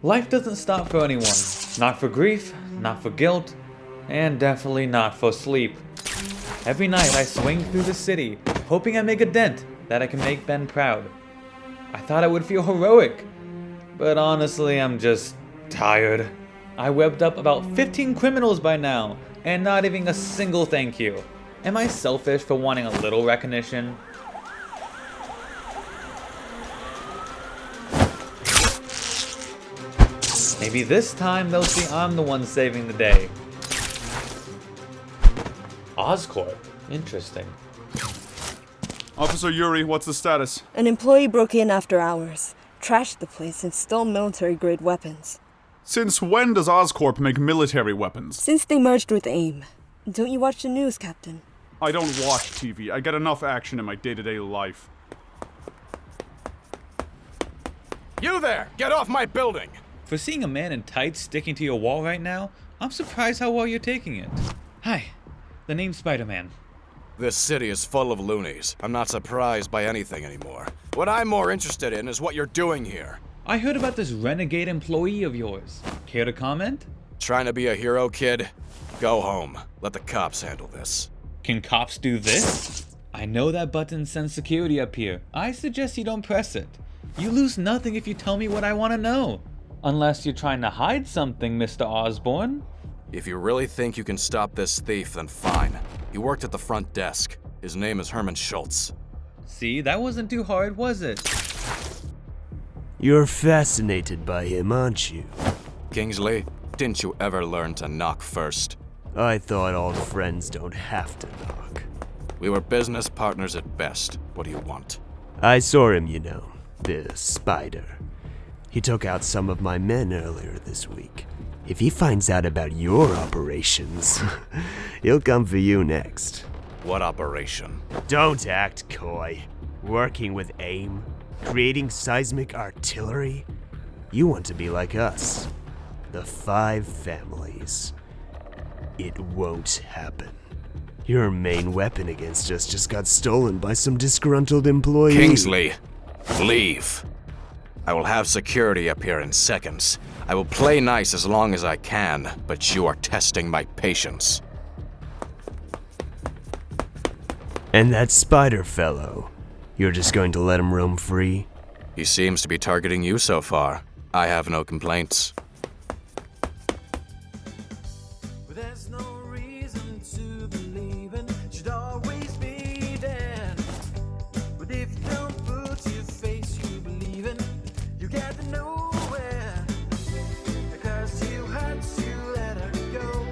Life doesn't stop for anyone. Not for grief, not for guilt, and definitely not for sleep. Every night I swing through the city, hoping I make a dent that I can make Ben proud. I thought I would feel heroic, but honestly I'm just tired. I webbed up about 15 criminals by now, and not even a single thank you. Am I selfish for wanting a little recognition? Maybe this time they'll see I'm the one saving the day. Oscorp? Interesting. Officer Yuri, what's the status? An employee broke in after hours, trashed the place, and stole military-grade weapons. Since when does Oscorp make military weapons? Since they merged with AIM. Don't you watch the news, Captain? I don't watch TV. I get enough action in my day-to-day life. You there! Get off my building! For seeing a man in tights sticking to your wall right now, I'm surprised how well you're taking it. Hi, the name's Spiderman. This city is full of loonies. I'm not surprised by anything anymore. What I'm more interested in is what you're doing here. I heard about this renegade employee of yours. Care to comment? Trying to be a hero, kid? Go home. Let the cops handle this. Can cops do this? I know that button sends security up here. I suggest you don't press it. You lose nothing if you tell me what I want to know. Unless you're trying to hide something, Mr. Osborn. If you really think you can stop this thief, then fine. He worked at the front desk. His name is Herman Schultz. See, that wasn't too hard, was it? You're fascinated by him, aren't you? Kingsley, didn't you ever learn to knock first? I thought old friends don't have to knock. We were business partners at best. What do you want? I saw him, you know, the spider. He took out some of my men earlier this week. If he finds out about your operations, he'll come for you next. What operation? Don't act coy. Working with AIM? Creating seismic artillery? You want to be like us. The 5 families. It won't happen. Your main weapon against us just got stolen by some disgruntled employee. Kingsley, leave. I will have security up here in seconds. I will play nice as long as I can, but you are testing my patience. And that spider fellow, you're just going to let him roam free? He seems to be targeting you so far. I have no complaints. There's no reason to believe in should always be dead. But if you don't put your face you believe in, you get to nowhere. Because you had to let her go.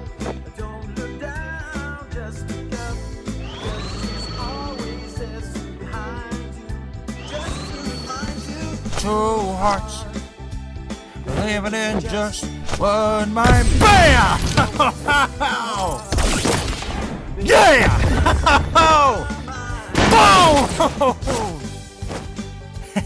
Don't look down, just look up. Because she's always there behind you. Just to remind you. 2 hearts. Living in just one mind. BAM! Yeah! Boom!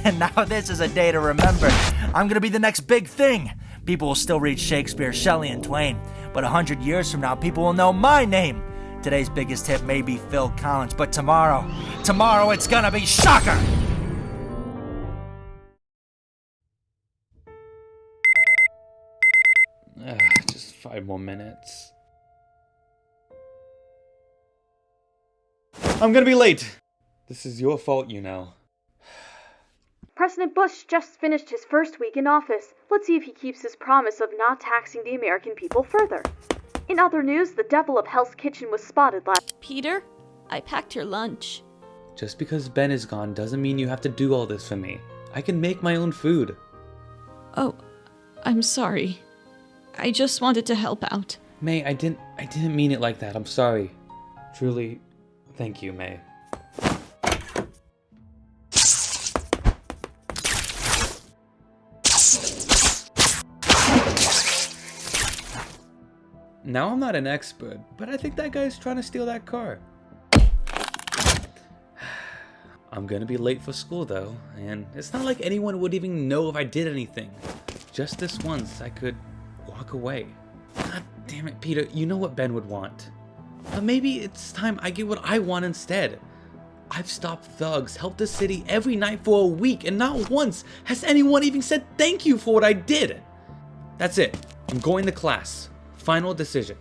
And now this is a day to remember. I'm gonna be the next big thing. People will still read Shakespeare, Shelley, and Twain, but 100 years from now, people will know my name. Today's biggest hit may be Phil Collins, but tomorrow it's gonna be Shocker! Just 5 more minutes. I'm gonna be late! This is your fault, you know. President Bush just finished his first week in office. Let's see if he keeps his promise of not taxing the American people further. In other news, the devil of Hell's Kitchen was spotted last... Peter, I packed your lunch. Just because Ben is gone doesn't mean you have to do all this for me. I can make my own food. Oh, I'm sorry. I just wanted to help out. May, I didn't mean it like that. I'm sorry. Truly, thank you, May. Now, I'm not an expert, but I think that guy's trying to steal that car. I'm gonna be late for school though, and it's not like anyone would even know if I did anything. Just this once, I could walk away. God damn it, Peter, you know what Ben would want. But maybe it's time I get what I want instead. I've stopped thugs, helped the city every night for a week, and not once has anyone even said thank you for what I did. That's it. I'm going to class. Final decision.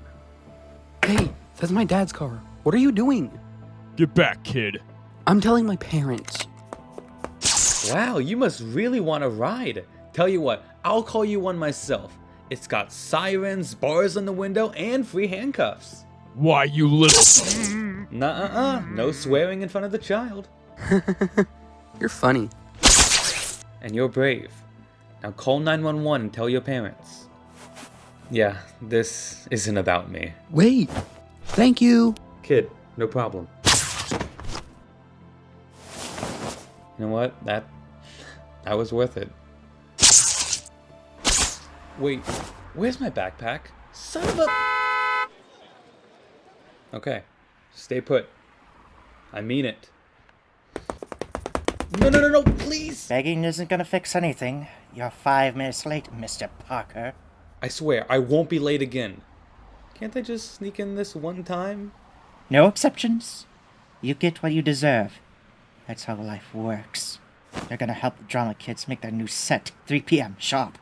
Hey, that's my dad's car. What are you doing? Get back, kid. I'm telling my parents. Wow, you must really want to ride. Tell you what, I'll call you one myself. It's got sirens, bars on the window, and free handcuffs. Why, you little... Nuh-uh-uh, no swearing in front of the child. You're funny. And you're brave. Now call 911 and tell your parents. Yeah, this isn't about me. Wait. Thank you. Kid, no problem. You know what? That was worth it. Wait, where's my backpack? Son of a... Okay, stay put. I mean it. No, please! Begging isn't gonna fix anything. You're 5 minutes late, Mr. Parker. I swear, I won't be late again. Can't I just sneak in this one time? No exceptions. You get what you deserve. That's how life works. They're gonna help the drama kids make their new set, 3 p.m. sharp.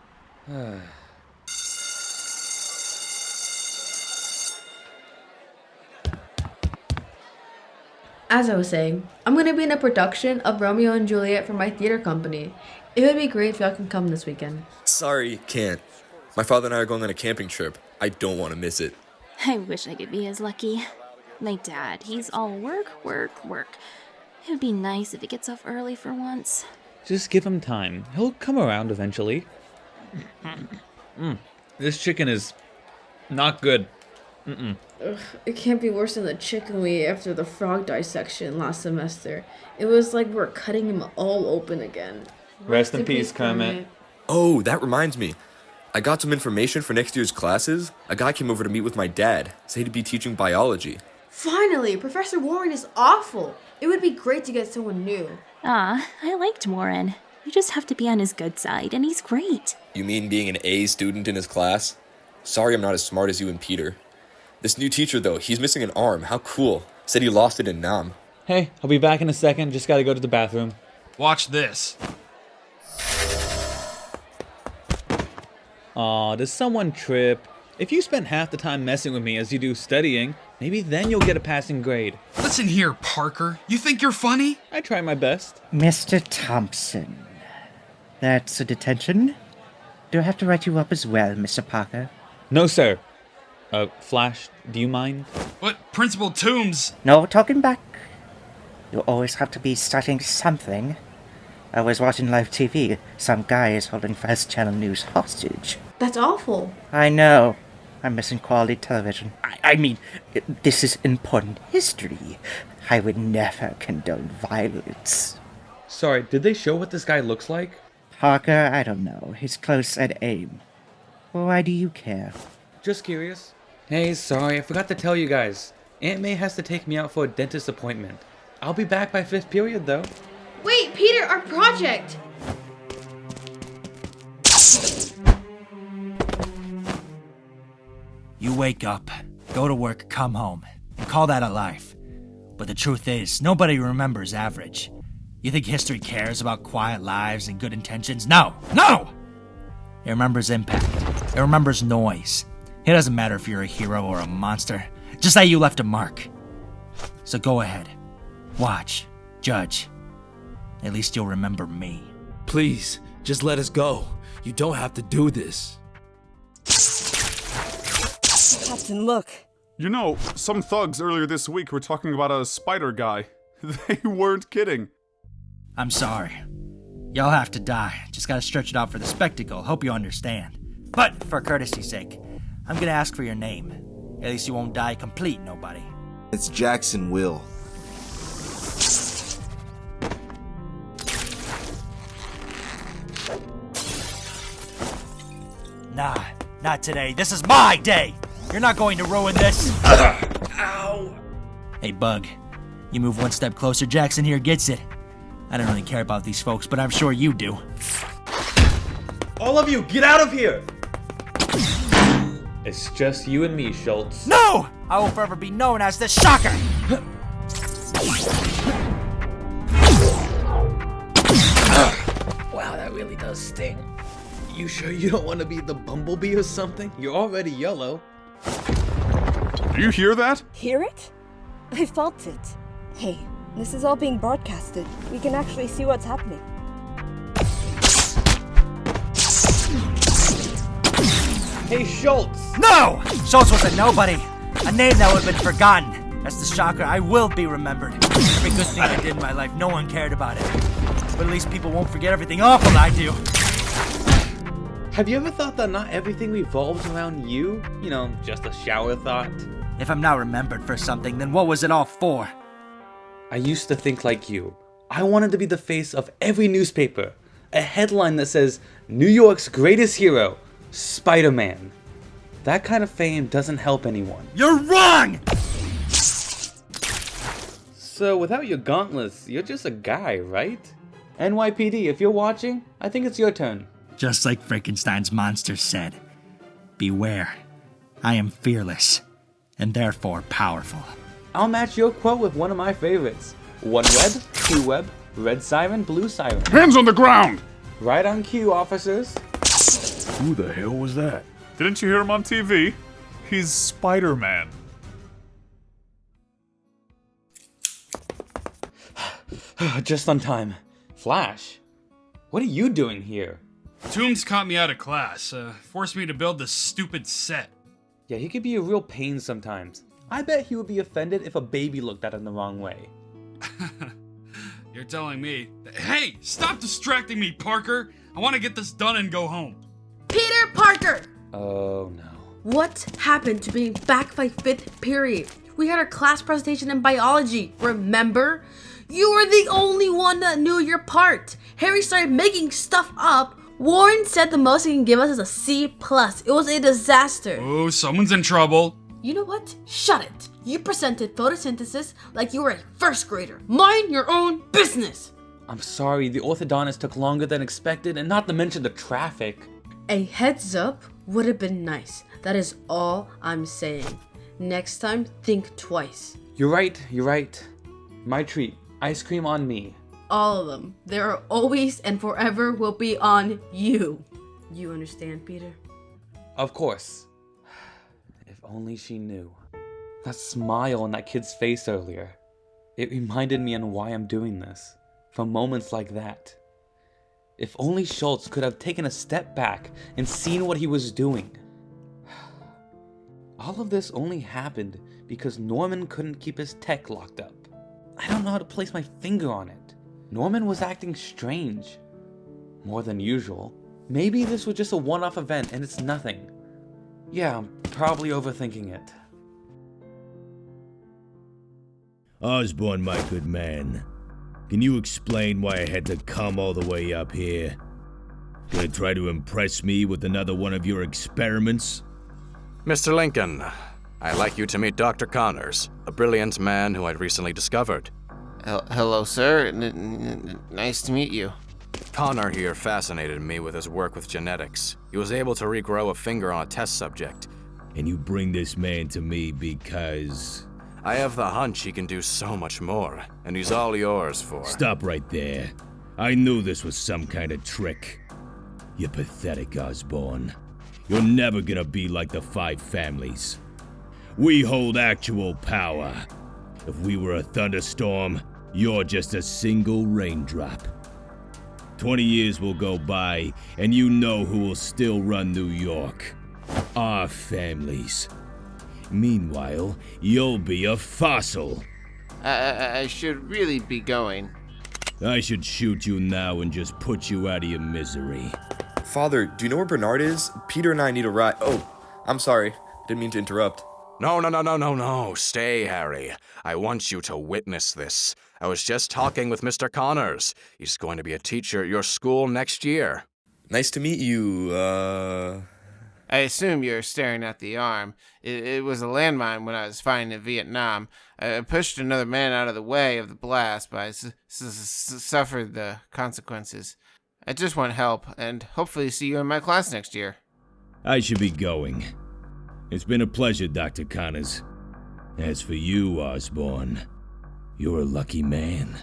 As I was saying, I'm going to be in a production of Romeo and Juliet for my theater company. It would be great if y'all can come this weekend. Sorry, can't. My father and I are going on a camping trip. I don't want to miss it. I wish I could be as lucky. My dad, he's all work. It would be nice if he gets off early for once. Just give him time. He'll come around eventually. This chicken is not good. Ugh, it can't be worse than the chicken we ate after the frog dissection last semester. It was like we're cutting him all open again. Rest in peace, Kermit. Oh, that reminds me. I got some information for next year's classes. A guy came over to meet with my dad. Said he'd be teaching biology. Finally! Professor Warren is awful! It would be great to get someone new. I liked Warren. You just have to be on his good side, and he's great. You mean being an A student in his class? Sorry I'm not as smart as you and Peter. This new teacher, though, he's missing an arm. How cool. Said he lost it in Nam. Hey, I'll be back in a second. Just gotta go to the bathroom. Watch this. Aw, does someone trip? If you spend half the time messing with me as you do studying, maybe then you'll get a passing grade. Listen here, Parker. You think you're funny? I try my best. Mr. Thompson. That's a detention? Do I have to write you up as well, Mr. Parker? No, sir. Flash, do you mind? But Principal Toomes... No talking back. You always have to be starting something. I was watching live TV. Some guy is holding First Channel News hostage. That's awful. I know. I'm missing quality television. I mean, this is important history. I would never condone violence. Sorry, did they show what this guy looks like? Parker, I don't know. His clothes said AIM. Why do you care? Just curious. Hey, sorry, I forgot to tell you guys. Aunt May has to take me out for a dentist appointment. I'll be back by 5th period, though. Wait, Peter, our project! You wake up, go to work, come home, and call that a life. But the truth is, nobody remembers average. You think history cares about quiet lives and good intentions? No! It remembers impact. It remembers noise. It doesn't matter if you're a hero or a monster. Just say you left a mark. So go ahead. Watch. Judge. At least you'll remember me. Please, just let us go. You don't have to do this. Captain, look. You know, some thugs earlier this week were talking about a spider guy. They weren't kidding. I'm sorry. Y'all have to die. Just gotta stretch it out for the spectacle. Hope you understand. But, for courtesy's sake, I'm gonna ask for your name. At least you won't die complete, nobody. It's Jackson Weele. Nah, not today. This is my day! You're not going to ruin this! Ow! Hey, Bug. You move one step closer, Jackson here gets it. I don't really care about these folks, but I'm sure you do. All of you, get out of here! It's just you and me, Schultz. No! I will forever be known as the Shocker! Wow, that really does sting. You sure you don't want to be the bumblebee or something? You're already yellow. Do you hear that? Hear it? I felt it. Hey, this is all being broadcasted. We can actually see what's happening. Hey, Schultz! No! Schultz was a nobody. A name that would have been forgotten. That's the shocker. I will be remembered. Every good thing I did in my life, no one cared about it. But at least people won't forget everything awful I do. Have you ever thought that not everything revolves around you? You know, just a shower thought? If I'm not remembered for something, then what was it all for? I used to think like you. I wanted to be the face of every newspaper. A headline that says, New York's greatest hero, Spiderman. That kind of fame doesn't help anyone. You're wrong! So without your gauntlets, you're just a guy, right? NYPD, if you're watching, I think it's your turn. Just like Frankenstein's monster said, beware, I am fearless, and therefore powerful. I'll match your quote with one of my favorites. One web, two web, red siren, blue siren. Hands on the ground! Right on cue, officers. Who the hell was that? Didn't you hear him on TV? He's Spider-Man. Just on time. Flash, what are you doing here? Toomes caught me out of class, forced me to build this stupid set. Yeah, he could be a real pain sometimes. I bet he would be offended if a baby looked at him the wrong way. You're telling me. Hey, stop distracting me, Parker! I want to get this done and go home. Peter Parker! Oh no. What happened to being back by 5th period? We had our class presentation in biology, remember? You were the only one that knew your part. Harry started making stuff up. Warren said the most he can give us is a C+. It was a disaster. Oh, someone's in trouble. You know what? Shut it. You presented photosynthesis like you were a first grader. Mind your own business. I'm sorry, the orthodontist took longer than expected, and not to mention the traffic. A heads up would have been nice. That is all I'm saying. Next time, think twice. You're right. My treat. Ice cream on me. All of them. They are always and forever will be on you. You understand, Peter? Of course. If only she knew. That smile on that kid's face earlier. It reminded me on why I'm doing this. From moments like that. If only Schultz could have taken a step back and seen what he was doing. All of this only happened because Norman couldn't keep his tech locked up. I don't know how to place my finger on it. Norman was acting strange. More than usual. Maybe this was just a one-off event and it's nothing. Yeah, I'm probably overthinking it. Osborn, my good man. Can you explain why I had to come all the way up here? Gonna try to impress me with another one of your experiments? Mr. Lincoln, I'd like you to meet Dr. Conners, a brilliant man who I'd recently discovered. Hello, sir. Nice to meet you. Connor here fascinated me with his work with genetics. He was able to regrow a finger on a test subject. And you bring this man to me because... I have the hunch he can do so much more, and he's all yours for... Stop right there. I knew this was some kind of trick. You're pathetic, Osborn. You're never gonna be like the Five Families. We hold actual power. If we were a thunderstorm, you're just a single raindrop. 20 years will go by, and you know who will still run New York. Our families. Meanwhile, you'll be a fossil. I should really be going. I should shoot you now and just put you out of your misery. Father, do you know where Bernard is? Peter and I need a ride. Oh, I'm sorry. Didn't mean to interrupt. No. Stay, Harry. I want you to witness this. I was just talking with Mr. Conners. He's going to be a teacher at your school next year. Nice to meet you, I assume you're staring at the arm. It was a landmine when I was fighting in Vietnam. I pushed another man out of the way of the blast, but I suffered the consequences. I just want help, and hopefully see you in my class next year. I should be going. It's been a pleasure, Dr. Conners. As for you, Osborn, you're a lucky man.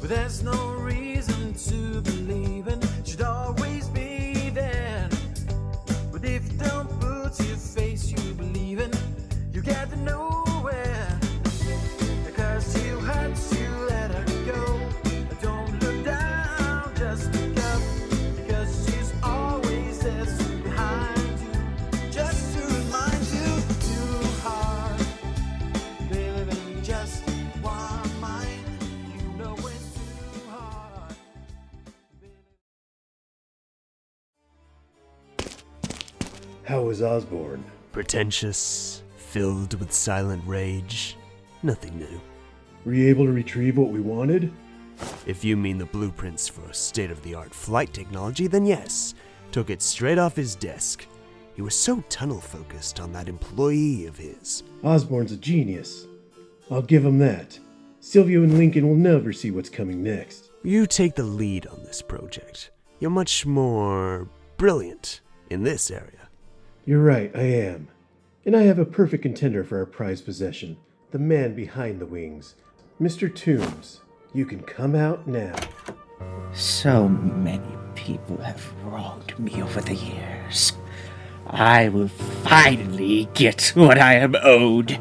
But there's no reason to believe in, should always be there. But if you don't put your face you believe in, you get to nowhere. Because you hurt, you let her go. Don't look down, just look up. Because she's always there behind you, just to remind you. Too hard, they live in just one mind. You know it's too hard. How was Osborn? Pretentious, filled with silent rage. Nothing new. Were you able to retrieve what we wanted? If you mean the blueprints for state-of-the-art flight technology, then yes. Took it straight off his desk. He was so tunnel-focused on that employee of his. Osborn's a genius. I'll give him that. Silvio and Lincoln will never see what's coming next. You take the lead on this project. You're much more brilliant in this area. You're right, I am. And I have a perfect contender for our prized possession. The man behind the wings. Mr. Toomes. You can come out now. So many people have wronged me over the years. I will finally get what I am owed.